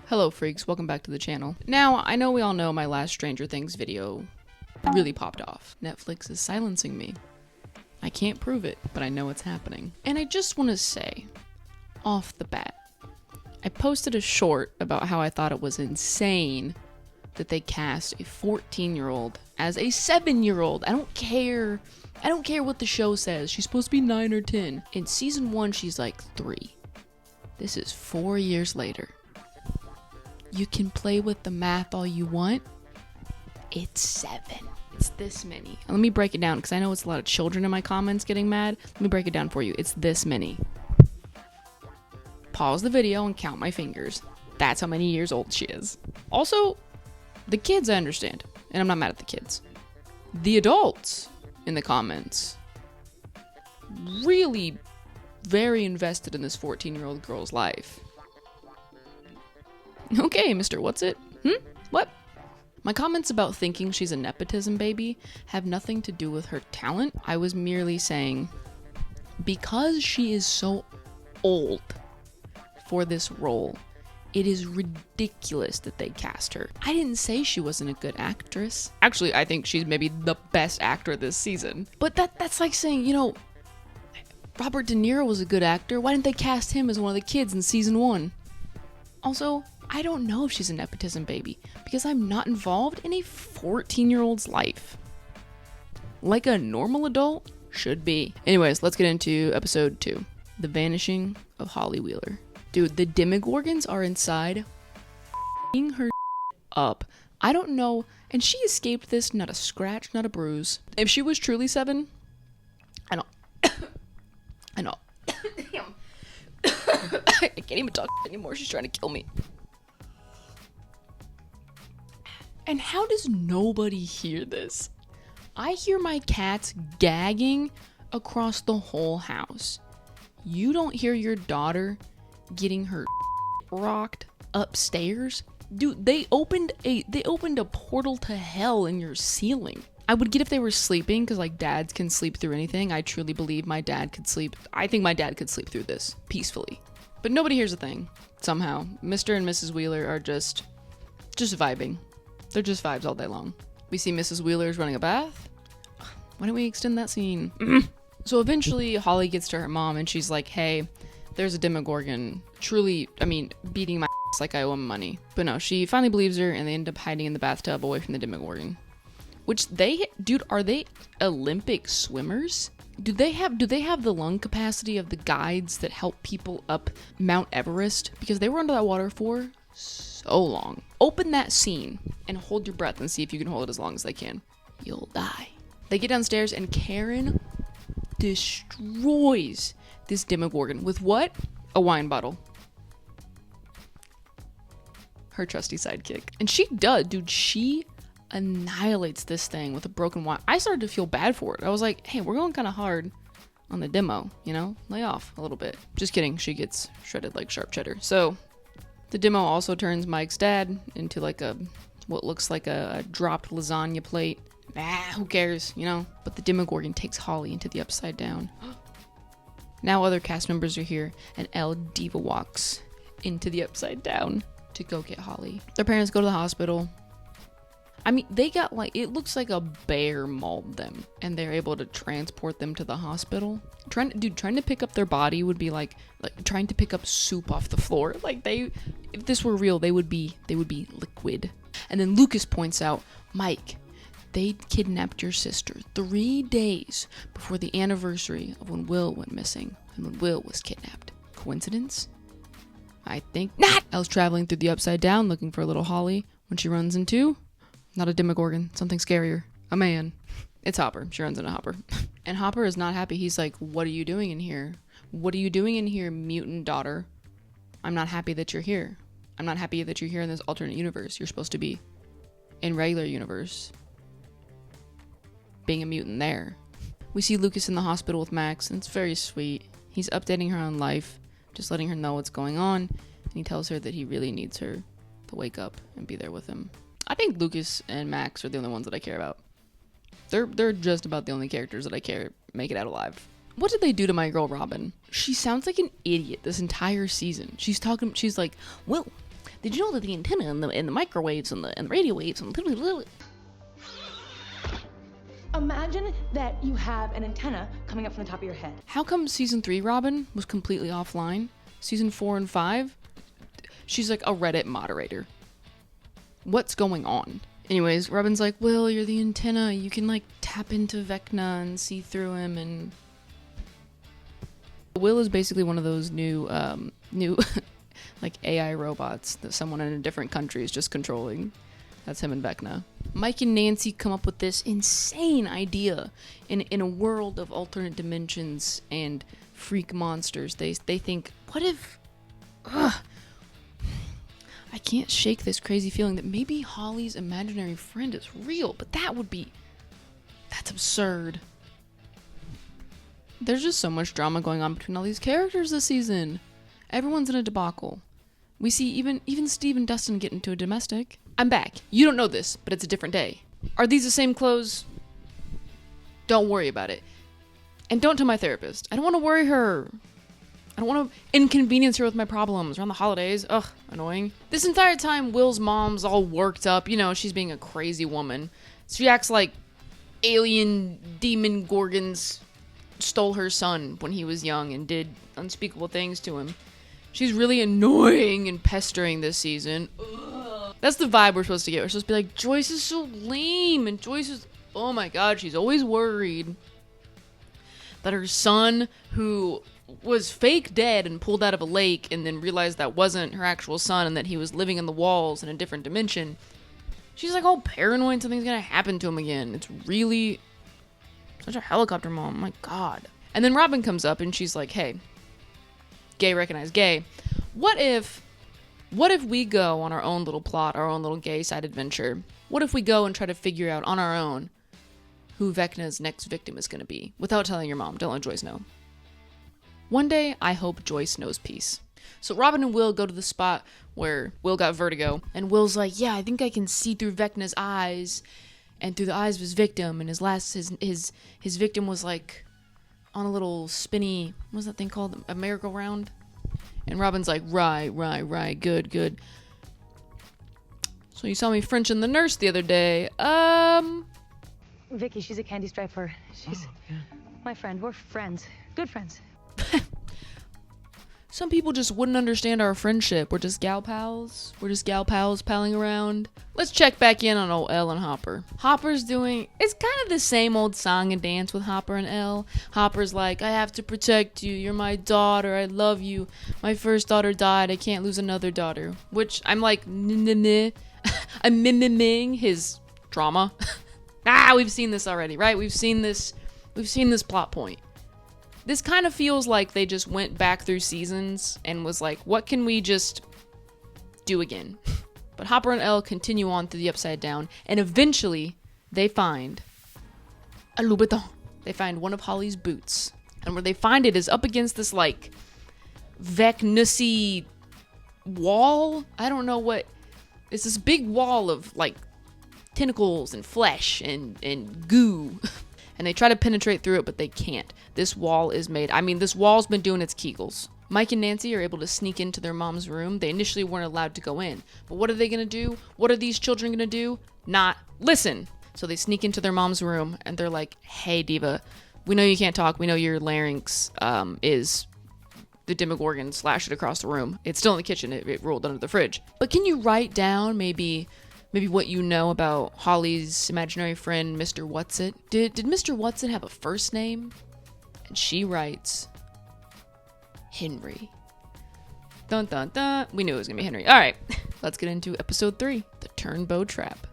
Hello freaks, welcome back to the channel. Now, I know we all know my last Stranger Things video really popped off. Netflix is silencing me. I can't prove it, but I know it's happening. And I just want to say, off the bat, I posted a short about how I thought it was insane that they cast a 14-year-old as a 7-year-old. I don't care what the show says. She's supposed to be 9 or 10. In season 1, she's like 3. This is 4 years later. You can play with the math all you want. It's 7. It's this many. Let me break it down because I know it's a lot of children in my comments getting mad. Let me break it down for you. It's this many. Pause the video and count my fingers. That's how many years old she is. Also, the kids I understand, and I'm not mad at the kids. The adults in the comments really very invested in this 14-year-old girl's life. Okay, Mr. What's it? What? My comments about thinking she's a nepotism baby have nothing to do with her talent. I was merely saying, because she is so old for this role, it is ridiculous that they cast her. I didn't say she wasn't a good actress. Actually, I think she's maybe the best actor this season. But that's like saying, Robert De Niro was a good actor. Why didn't they cast him as one of the kids in season 1? Also, I don't know if she's a nepotism baby because I'm not involved in a 14-year-old's life. Like a normal adult should be. Anyways, let's get into episode 2. The Vanishing of Holly Wheeler. Dude, the Demogorgons are inside f***ing her up. I don't know, and she escaped this, not a scratch, not a bruise. If she was truly 7, I know. Damn. I can't even talk anymore. She's trying to kill me. And how does nobody hear this? I hear my cats gagging across the whole house. You don't hear your daughter getting her rocked upstairs? Dude, they opened a portal to hell in your ceiling. I would get if they were sleeping, because like dads can sleep through anything. I truly believe my dad could sleep. I think my dad could sleep through this peacefully. But nobody hears a thing, somehow. Mr. and Mrs. Wheeler are just vibing. They're just vibes all day long. We see Mrs. Wheeler's running a bath. Why don't we extend that scene? So eventually Holly gets to her mom and she's like, hey, there's a Demogorgon beating my ass like I owe him money. But no, she finally believes her and they end up hiding in the bathtub away from the Demogorgon. Which are they Olympic swimmers? Do they have the lung capacity of the guides that help people up Mount Everest? Because they were under that water for so long. Open that scene and hold your breath and see if you can hold it as long as they can. You'll die. They get downstairs and Karen destroys this Demogorgon with what? A wine bottle. Her trusty sidekick. And she does, dude, she annihilates this thing with a broken wine. I started to feel bad for it. I was like, hey, we're going kind of hard on the demo, lay off a little bit. Just kidding, she gets shredded like sharp cheddar. So the demo also turns Mike's dad into like what looks like a dropped lasagna plate. Who cares, But the Demogorgon takes Holly into the Upside Down. Now other cast members are here, and Diva walks into the Upside Down to go get Holly. Their parents go to the hospital. They got it looks like a bear mauled them, and they're able to transport them to the hospital. Trying to pick up their body would be like trying to pick up soup off the floor. If this were real, they would be liquid. And then Lucas points out, Mike, they kidnapped your sister 3 days before the anniversary of when Will went missing and when Will was kidnapped. Coincidence? I think not. Elle's traveling through the Upside Down looking for little Holly when she runs into not a Demogorgon, something scarier. A man. It's Hopper. She runs into Hopper. And Hopper is not happy. He's like, what are you doing in here? What are you doing in here, mutant daughter? I'm not happy that you're here. I'm not happy that you're here in this alternate universe. You're supposed to be in regular universe. Being a mutant there. We see Lucas in the hospital with Max, and it's very sweet. He's updating her on life, just letting her know what's going on, and he tells her that he really needs her to wake up and be there with him. I think Lucas and Max are the only ones that I care about. They're just about the only characters that I care make it out alive. What did they do to my girl Robin? She sounds like an idiot this entire season. She's like, well, Did you know that the antenna and the microwaves and the radio waves and Imagine that you have an antenna coming up from the top of your head. How come season 3 Robin was completely offline? Season 4 and 5, she's like a Reddit moderator. What's going on? Anyways, Robin's like, Will, you're the antenna. You can like tap into Vecna and see through him. And Will is basically one of those new like AI robots that someone in a different country is just controlling. That's him and Vecna. Mike and Nancy come up with this insane idea in a world of alternate dimensions and freak monsters. They think, what if... I can't shake this crazy feeling that maybe Holly's imaginary friend is real, but that's absurd. There's just so much drama going on between all these characters this season. Everyone's in a debacle. We see even Steve and Dustin get into a domestic. I'm back. You don't know this, but it's a different day. Are these the same clothes? Don't worry about it. And don't tell my therapist. I don't want to worry her. I don't want to inconvenience her with my problems around the holidays. Ugh, annoying. This entire time, Will's mom's all worked up. You know, she's being a crazy woman. She acts like alien demon gorgons stole her son when he was young and did unspeakable things to him. She's really annoying and pestering this season. Ugh. That's the vibe we're supposed to get. We're supposed to be like, Joyce is so lame, and Joyce is, oh my god, she's always worried that her son, who was fake dead and pulled out of a lake and then realized that wasn't her actual son and that he was living in the walls in a different dimension, she's like all paranoid something's gonna happen to him again. It's really such a helicopter mom. My god. And then Robin comes up and she's like, hey, gay recognize gay. What if we go on our own little plot, our own little gay side adventure? What if we go and try to figure out on our own who Vecna's next victim is going to be without telling your mom? Don't let Joyce know. One day, I hope Joyce knows peace. So Robin and Will go to the spot where Will got vertigo, and Will's like, yeah, I think I can see through Vecna's eyes and through the eyes of his victim, and his victim was like on a little spinny, what's that thing called? A merry-go-round? And Robin's like, right, good. So you saw me Frenching the nurse the other day. Vicky, she's a candy striper. She's my friend. We're friends. Good friends. Some people just wouldn't understand our friendship. We're just gal pals. Palling around. Let's check back in on old Elle and Hopper. Hopper's doing, it's kind of the same old song and dance with Hopper and Elle. Hopper's like, I have to protect you. You're my daughter. I love you. My first daughter died. I can't lose another daughter. Which I'm like, I'm miming his drama. We've seen this already, right? We've seen this plot point. This kind of feels like they just went back through seasons and was like, what can we just do again? But Hopper and Elle continue on through the Upside Down, and eventually they find a Louboutin. They find one of Holly's boots. And where they find it is up against this, like, Vecna-y wall. I don't know what. It's this big wall of, like, tentacles and flesh and goo. And they try to penetrate through it, but they can't. This wall is made... this wall's been doing its Kegels. Mike and Nancy are able to sneak into their mom's room. They initially weren't allowed to go in. But what are they going to do? What are these children going to do? Not listen. So they sneak into their mom's room, and they're like, hey, Diva, we know you can't talk. We know your larynx is the Demogorgon slashed it across the room. It's still in the kitchen. It rolled under the fridge. But can you write down maybe what you know about Holly's imaginary friend, Mr. Whatsit? Did Mr. Whatsit have a first name? And she writes, Henry. Dun dun dun. We knew it was gonna be Henry. All right, let's get into episode 3, The Turnbow Trap.